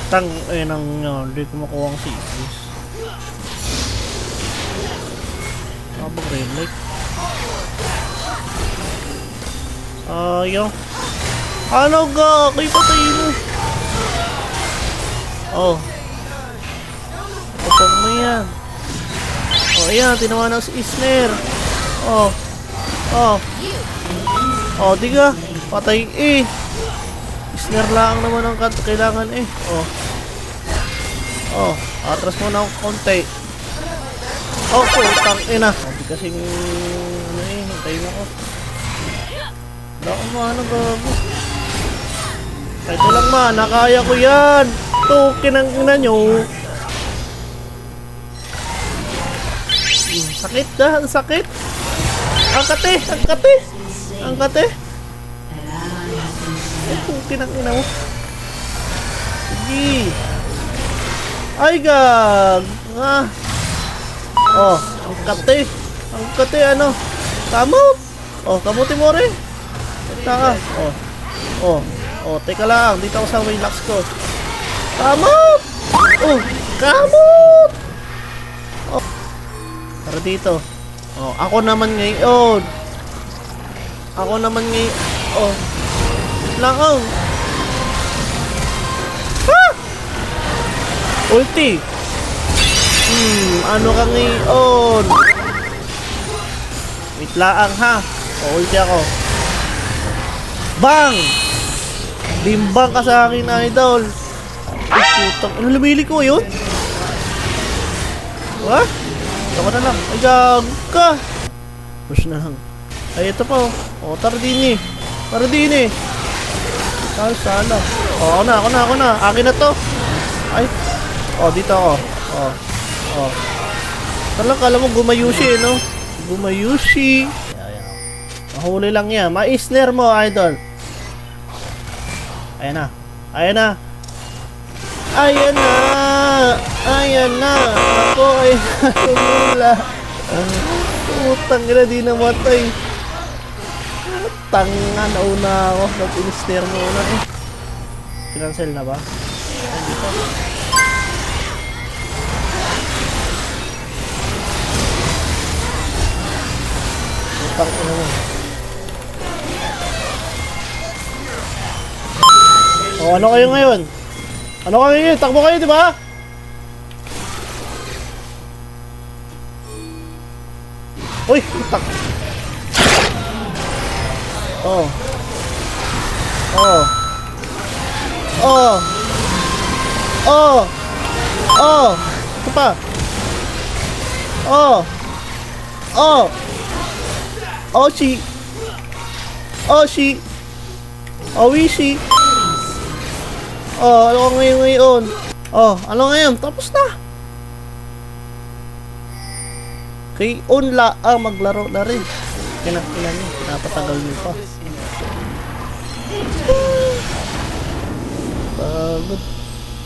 Tang, nang hindi ko makuha ang series. Habang relic. Ayaw. Ano ga? Kayo patayin mo. Oh. Upang mo yan. Oh, ayan. Tinawa na si Isner. Oh. Oh. Oh, di ka. Patay eh. Isner lang naman ang kailangan eh. Oh. Oh. Atras mo na ang konti. Oh, putang ina. Hindi kasing ano eh. Hintayin ako. Wala akong maano gago. Ito lang ma. Nakaya ko yan. Ito. Kinang-ina nyo. Sakit ka. Ang sakit. Ang kate. Ang kate. Ang kate. Ito. Kinang-ina mo. Sige. Ay gag. Ah. Oh, ang kate. Ang kate ano? Kamot. Oh, kamuti mo rin. Ito ka. Oh. Oh. Oh, teka lang. Dito ako sa relax ko. Kamot. Oh, kamot. Oh. Tara dito. Oh, ako naman ngayon. Ako naman ngayon. Oh. Lang oh. Ah! Ulti. Ano ka ngayon? Wait lang ha. O-ulti ako. Bang! Bimbang ka sa akin, idol. Ay, putang. Ano lumili ko yun? What? Ito na lang. Ay, gag ka. Push na lang. Ay, ito pa oh. O, tara din eh. Tara din eh. Ay, sana. O, ako na. Akin na to. Ay. O, dito ako. O. Oh. Talagang kala mo gumayushi, no? Gumayushi. Ayan. Mahuli lang yan. Ma-isner mo, idol. Ayan na. Ayan na. Ayan na. Ayan na. Ako ay tumula. Utang ina, di namatay. Tanga, nauna ako. Nag-isner mo na eh. Kinancel na ba? Ayan dito. Utang ina mo. Oh, ano kayo ngayon? Ano kayo ngayon? Takbo kayo, di ba? Uy, utak. Oh. Oh. Oh. Oh. Oh. Ito pa. Oh. Oh. Oshi. Oshi. Owishi. Oh, ano ngayon? Oh, ano ngayon? Tapos na. Kay Unla maglaro na rin. Kinakailan niyo. Pinapatagal niyo pa. Pagod.